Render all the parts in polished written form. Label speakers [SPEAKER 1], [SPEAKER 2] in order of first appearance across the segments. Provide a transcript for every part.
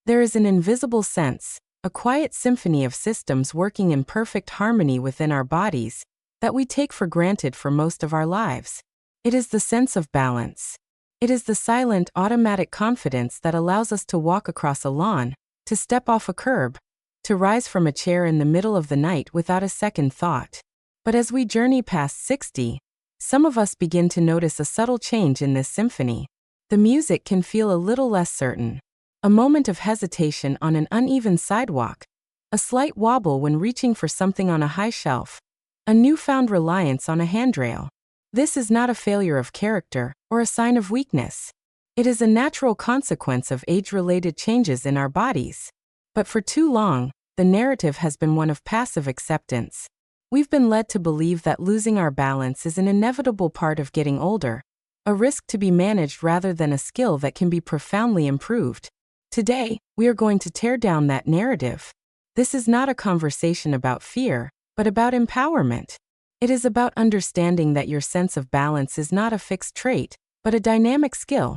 [SPEAKER 1] There is an invisible sense, a quiet symphony of systems working in perfect harmony within our bodies, that we take for granted for most of our lives. It is the sense of balance. It is the silent, automatic confidence that allows us to walk across a lawn, to step off a curb, to rise from a chair in the middle of the night without a second thought. But as we journey past 60, some of us begin to notice a subtle change in this symphony. The music can feel a little less certain. A moment of hesitation on an uneven sidewalk, a slight wobble when reaching for something on a high shelf, a newfound reliance on a handrail. This is not a failure of character or a sign of weakness. It is a natural consequence of age-related changes in our bodies. But for too long, the narrative has been one of passive acceptance. We've been led to believe that losing our balance is an inevitable part of getting older, a risk to be managed rather than a skill that can be profoundly improved. Today, we are going to tear down that narrative. This is not a conversation about fear, but about empowerment. It is about understanding that your sense of balance is not a fixed trait, but a dynamic skill.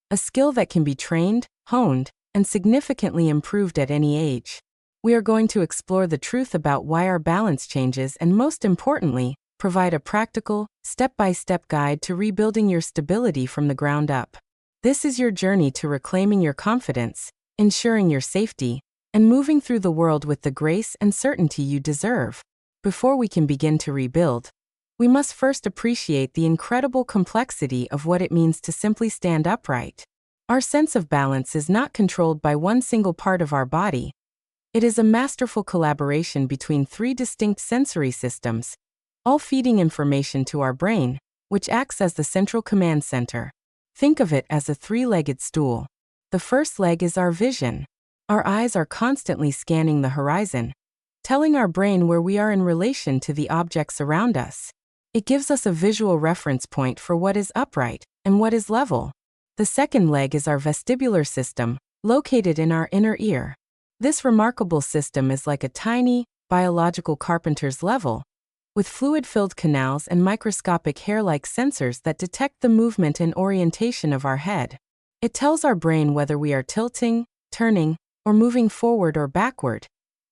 [SPEAKER 1] A skill that can be trained, honed, and significantly improved at any age. We are going to explore the truth about why our balance changes and, most importantly, provide a practical, step-by-step guide to rebuilding your stability from the ground up. This is your journey to reclaiming your confidence, ensuring your safety, and moving through the world with the grace and certainty you deserve. Before we can begin to rebuild, we must first appreciate the incredible complexity of what it means to simply stand upright. Our sense of balance is not controlled by one single part of our body. It is a masterful collaboration between three distinct sensory systems, all feeding information to our brain, which acts as the central command center. Think of it as a three-legged stool. The first leg is our vision. Our eyes are constantly scanning the horizon, telling our brain where we are in relation to the objects around us. It gives us a visual reference point for what is upright and what is level. The second leg is our vestibular system, located in our inner ear. This remarkable system is like a tiny, biological carpenter's level, with fluid-filled canals and microscopic hair-like sensors that detect the movement and orientation of our head. It tells our brain whether we are tilting, turning, or moving forward or backward,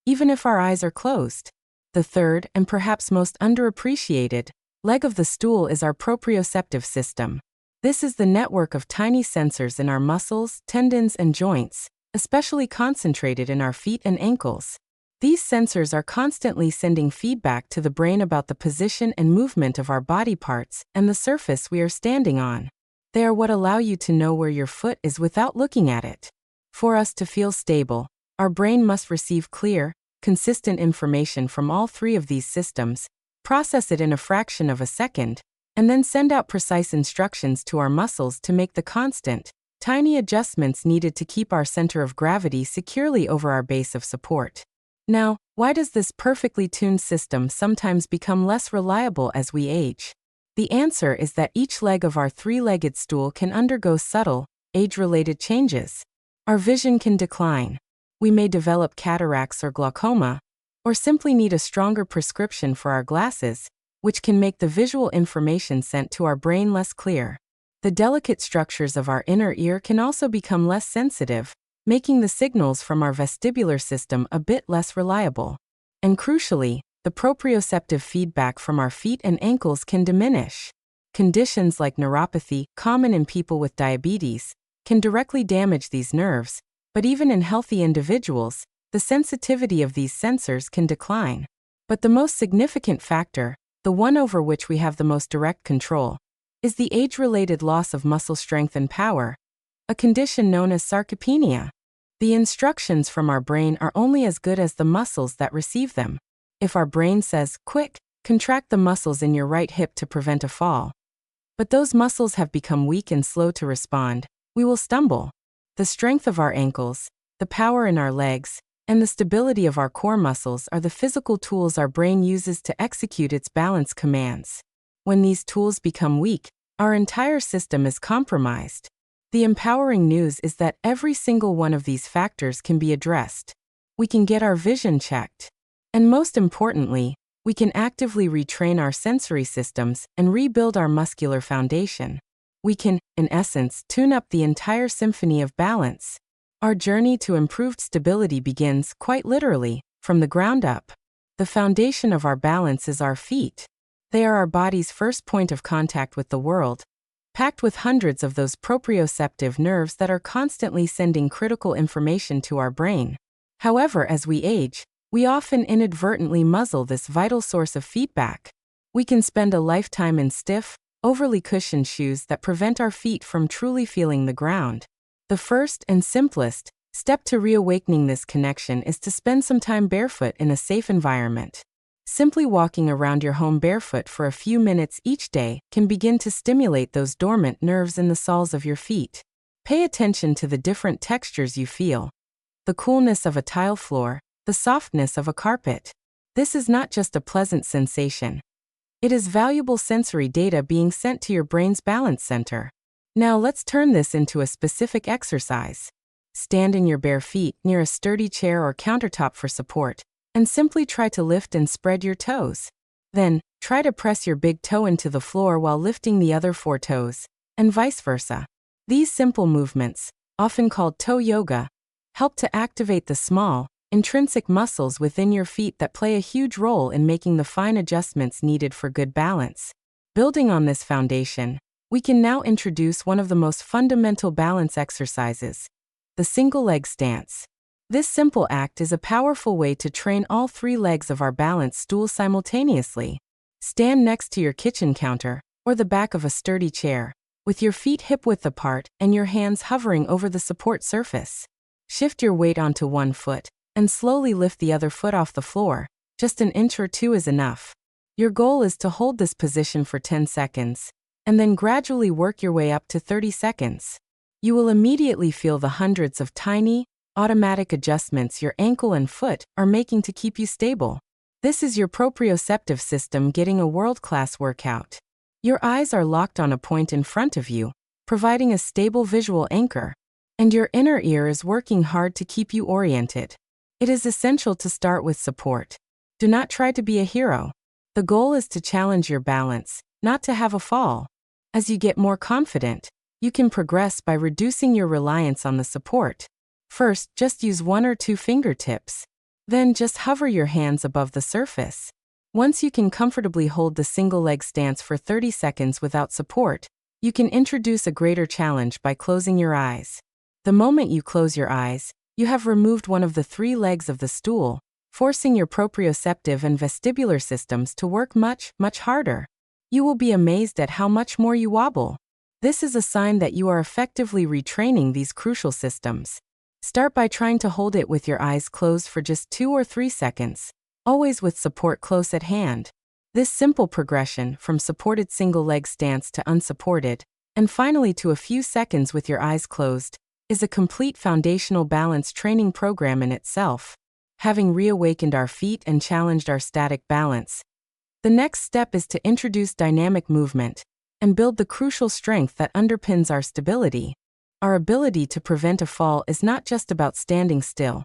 [SPEAKER 1] even if our eyes are closed. The third, and perhaps most underappreciated, leg of the stool is our proprioceptive system. This is the network of tiny sensors in our muscles, tendons, and joints, especially concentrated in our feet and ankles. These sensors are constantly sending feedback to the brain about the position and movement of our body parts and the surface we are standing on. They are what allow you to know where your foot is without looking at it. For us to feel stable, our brain must receive clear, consistent information from all three of these systems, process it in a fraction of a second, and then send out precise instructions to our muscles to make the constant, tiny adjustments needed to keep our center of gravity securely over our base of support. Now, why does this perfectly tuned system sometimes become less reliable as we age? The answer is that each leg of our three-legged stool can undergo subtle, age-related changes. Our vision can decline. We may develop cataracts or glaucoma, or simply need a stronger prescription for our glasses, which can make the visual information sent to our brain less clear. The delicate structures of our inner ear can also become less sensitive, making the signals from our vestibular system a bit less reliable. And crucially, the proprioceptive feedback from our feet and ankles can diminish. Conditions like neuropathy, common in people with diabetes, can directly damage these nerves, but even in healthy individuals, the sensitivity of these sensors can decline. But the most significant factor, the one over which we have the most direct control, is the age-related loss of muscle strength and power, a condition known as sarcopenia. The instructions from our brain are only as good as the muscles that receive them. If our brain says, "Quick, contract the muscles in your right hip to prevent a fall," but those muscles have become weak and slow to respond, we will stumble. The strength of our ankles, the power in our legs, and the stability of our core muscles are the physical tools our brain uses to execute its balance commands. When these tools become weak, our entire system is compromised. The empowering news is that every single one of these factors can be addressed. We can get our vision checked. And most importantly, we can actively retrain our sensory systems and rebuild our muscular foundation. We can, in essence, tune up the entire symphony of balance. Our journey to improved stability begins, quite literally, from the ground up. The foundation of our balance is our feet. They are our body's first point of contact with the world, packed with hundreds of those proprioceptive nerves that are constantly sending critical information to our brain. However, as we age, we often inadvertently muzzle this vital source of feedback. We can spend a lifetime in stiff, overly cushioned shoes that prevent our feet from truly feeling the ground. The first and simplest step to reawakening this connection is to spend some time barefoot in a safe environment. Simply walking around your home barefoot for a few minutes each day can begin to stimulate those dormant nerves in the soles of your feet. Pay attention to the different textures you feel. The coolness of a tile floor, the softness of a carpet. This is not just a pleasant sensation. It is valuable sensory data being sent to your brain's balance center. Now let's turn this into a specific exercise. Stand in your bare feet near a sturdy chair or countertop for support, and simply try to lift and spread your toes. Then, try to press your big toe into the floor while lifting the other 4 toes, and vice versa. These simple movements, often called toe yoga, help to activate the small, intrinsic muscles within your feet that play a huge role in making the fine adjustments needed for good balance. Building on this foundation, we can now introduce one of the most fundamental balance exercises, the single leg stance. This simple act is a powerful way to train all 3 legs of our balance stool simultaneously. Stand next to your kitchen counter, or the back of a sturdy chair, with your feet hip-width apart and your hands hovering over the support surface. Shift your weight onto one foot, and slowly lift the other foot off the floor. Just an inch or 2 is enough. Your goal is to hold this position for 10 seconds, and then gradually work your way up to 30 seconds. You will immediately feel the hundreds of tiny, automatic adjustments your ankle and foot are making to keep you stable. This is your proprioceptive system getting a world-class workout. Your eyes are locked on a point in front of you, providing a stable visual anchor, and your inner ear is working hard to keep you oriented. It is essential to start with support. Do not try to be a hero. The goal is to challenge your balance, not to have a fall. As you get more confident, you can progress by reducing your reliance on the support. First, just use 1 or 2 fingertips. Then just hover your hands above the surface. Once you can comfortably hold the single leg stance for 30 seconds without support, you can introduce a greater challenge by closing your eyes. The moment you close your eyes, you have removed one of the 3 legs of the stool, forcing your proprioceptive and vestibular systems to work much, much harder. You will be amazed at how much more you wobble. This is a sign that you are effectively retraining these crucial systems. Start by trying to hold it with your eyes closed for just 2 or 3 seconds, always with support close at hand. This simple progression from supported single leg stance to unsupported, and finally to a few seconds with your eyes closed, is a complete foundational balance training program in itself. Having reawakened our feet and challenged our static balance, the next step is to introduce dynamic movement and build the crucial strength that underpins our stability. Our ability to prevent a fall is not just about standing still.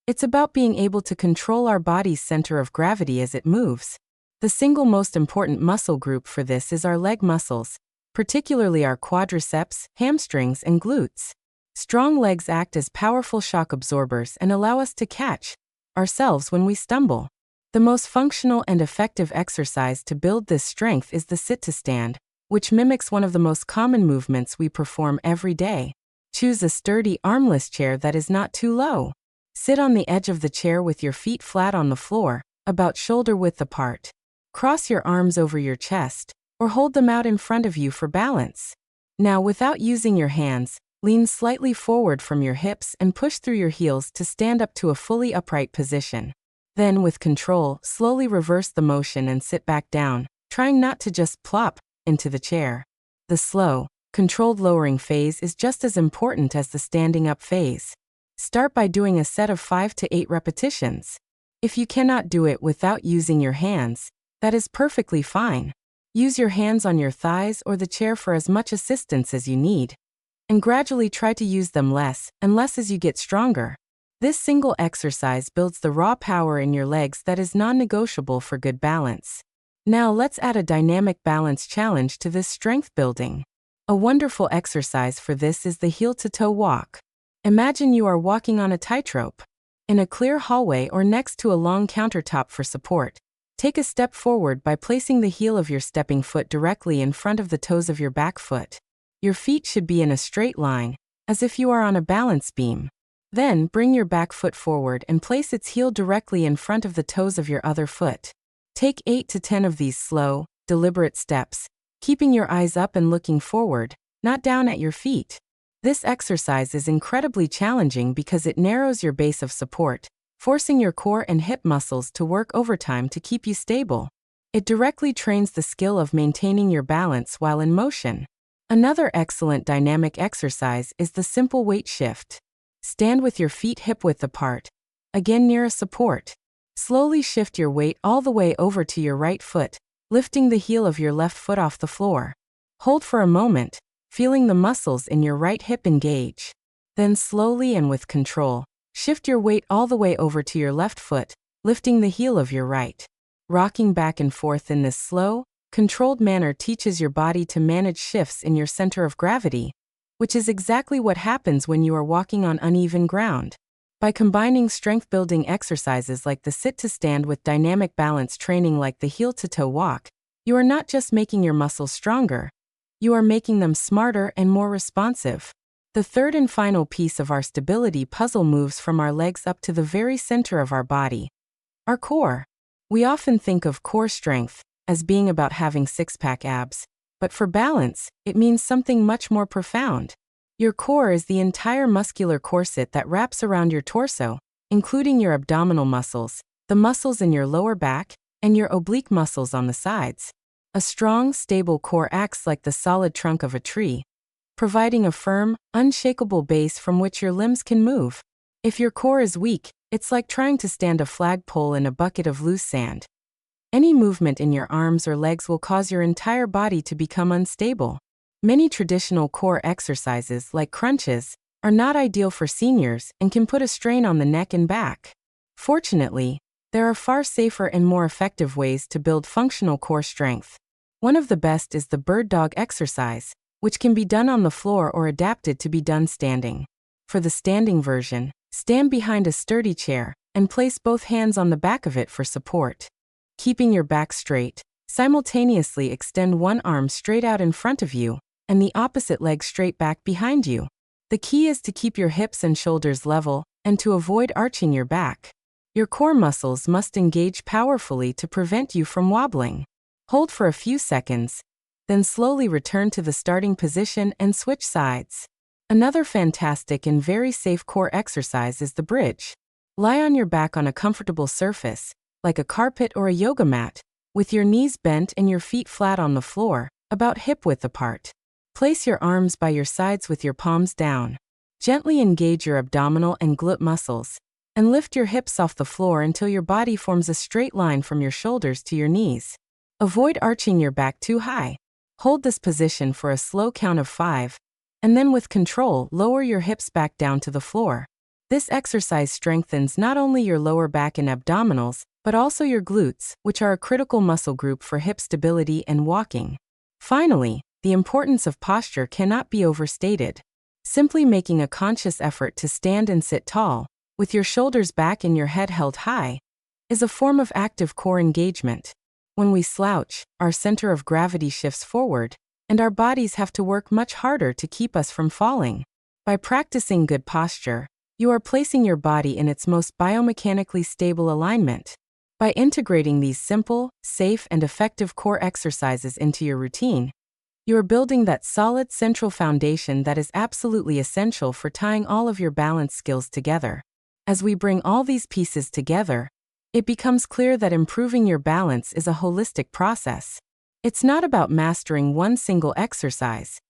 [SPEAKER 1] It's about being able to control our body's center of gravity as it moves. The single most important muscle group for this is our leg muscles, particularly our quadriceps, hamstrings, and glutes. Strong legs act as powerful shock absorbers and allow us to catch ourselves when we stumble. The most functional and effective exercise to build this strength is the sit-to-stand, which mimics one of the most common movements we perform every day. Choose a sturdy, armless chair that is not too low. Sit on the edge of the chair with your feet flat on the floor, about shoulder-width apart. Cross your arms over your chest, or hold them out in front of you for balance. Now, without using your hands, lean slightly forward from your hips and push through your heels to stand up to a fully upright position. Then, with control, slowly reverse the motion and sit back down, trying not to just plop into the chair. The slow, controlled lowering phase is just as important as the standing up phase. Start by doing a set of 5 to 8 repetitions. If you cannot do it without using your hands, that is perfectly fine. Use your hands on your thighs or the chair for as much assistance as you need, and gradually try to use them less and less as you get stronger. This single exercise builds the raw power in your legs that is non-negotiable for good balance. Now let's add a dynamic balance challenge to this strength building. A wonderful exercise for this is the heel-to-toe walk. Imagine you are walking on a tightrope. In a clear hallway or next to a long countertop for support, take a step forward by placing the heel of your stepping foot directly in front of the toes of your back foot. Your feet should be in a straight line, as if you are on a balance beam. Then, bring your back foot forward and place its heel directly in front of the toes of your other foot. Take 8 to 10 of these slow, deliberate steps, keeping your eyes up and looking forward, not down at your feet. This exercise is incredibly challenging because it narrows your base of support, forcing your core and hip muscles to work overtime to keep you stable. It directly trains the skill of maintaining your balance while in motion. Another excellent dynamic exercise is the simple weight shift. Stand with your feet hip-width apart, again near a support. Slowly shift your weight all the way over to your right foot, lifting the heel of your left foot off the floor. Hold for a moment, feeling the muscles in your right hip engage. Then slowly and with control, shift your weight all the way over to your left foot, lifting the heel of your right. Rocking back and forth in this slow, controlled manner teaches your body to manage shifts in your center of gravity, which is exactly what happens when you are walking on uneven ground. By combining strength-building exercises like the sit-to-stand with dynamic balance training like the heel-to-toe walk, you are not just making your muscles stronger, you are making them smarter and more responsive. The third and final piece of our stability puzzle moves from our legs up to the very center of our body, our core. We often think of core strength as being about having six-pack abs, but for balance, it means something much more profound. Your core is the entire muscular corset that wraps around your torso, including your abdominal muscles, the muscles in your lower back, and your oblique muscles on the sides. A strong, stable core acts like the solid trunk of a tree, providing a firm, unshakable base from which your limbs can move. If your core is weak, it's like trying to stand a flagpole in a bucket of loose sand. Any movement in your arms or legs will cause your entire body to become unstable. Many traditional core exercises, like crunches, are not ideal for seniors and can put a strain on the neck and back. Fortunately, there are far safer and more effective ways to build functional core strength. One of the best is the bird dog exercise, which can be done on the floor or adapted to be done standing. For the standing version, stand behind a sturdy chair and place both hands on the back of it for support. Keeping your back straight, simultaneously extend one arm straight out in front of you and the opposite leg straight back behind you. The key is to keep your hips and shoulders level and to avoid arching your back. Your core muscles must engage powerfully to prevent you from wobbling. Hold for a few seconds, then slowly return to the starting position and switch sides. Another fantastic and very safe core exercise is the bridge. Lie on your back on a comfortable surface, like a carpet or a yoga mat, with your knees bent and your feet flat on the floor, about hip-width apart. Place your arms by your sides with your palms down. Gently engage your abdominal and glute muscles, and lift your hips off the floor until your body forms a straight line from your shoulders to your knees. Avoid arching your back too high. Hold this position for a slow count of 5, and then with control, lower your hips back down to the floor. This exercise strengthens not only your lower back and abdominals, but also your glutes, which are a critical muscle group for hip stability and walking. Finally, the importance of posture cannot be overstated. Simply making a conscious effort to stand and sit tall, with your shoulders back and your head held high, is a form of active core engagement. When we slouch, our center of gravity shifts forward, and our bodies have to work much harder to keep us from falling. By practicing good posture, you are placing your body in its most biomechanically stable alignment. By integrating these simple, safe, and effective core exercises into your routine, you are building that solid central foundation that is absolutely essential for tying all of your balance skills together. As we bring all these pieces together, it becomes clear that improving your balance is a holistic process. It's not about mastering one single exercise.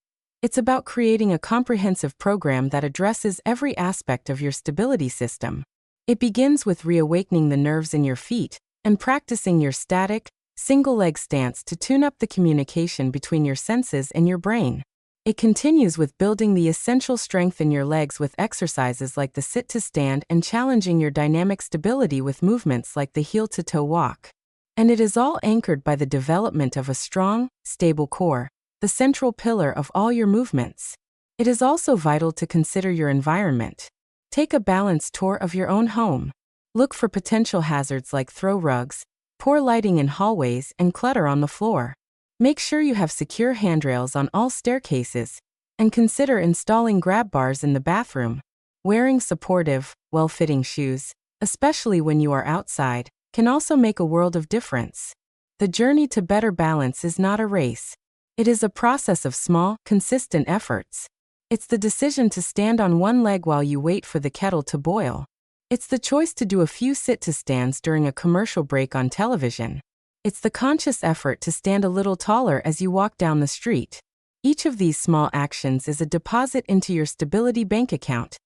[SPEAKER 1] It's about creating a comprehensive program that addresses every aspect of your stability system. It begins with reawakening the nerves in your feet and practicing your static, single-leg stance to tune up the communication between your senses and your brain. It continues with building the essential strength in your legs with exercises like the sit-to-stand and challenging your dynamic stability with movements like the heel-to-toe walk. And it is all anchored by the development of a strong, stable core, the central pillar of all your movements. It is also vital to consider your environment. Take a balanced tour of your own home. Look for potential hazards like throw rugs, poor lighting in hallways, and clutter on the floor. Make sure you have secure handrails on all staircases, and consider installing grab bars in the bathroom. Wearing supportive, well-fitting shoes, especially when you are outside, can also make a world of difference. The journey to better balance is not a race. It is a process of small, consistent efforts. It's the decision to stand on one leg while you wait for the kettle to boil. It's the choice to do a few sit-to-stands during a commercial break on television. It's the conscious effort to stand a little taller as you walk down the street. Each of these small actions is a deposit into your stability bank account,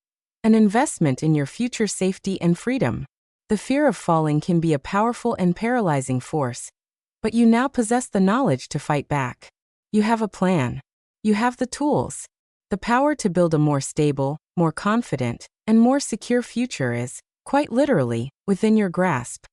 [SPEAKER 1] an investment in your future safety and freedom. The fear of falling can be a powerful and paralyzing force, but you now possess the knowledge to fight back. You have a plan. You have the tools. The power to build a more stable, more confident, and more secure future is, quite literally, within your grasp.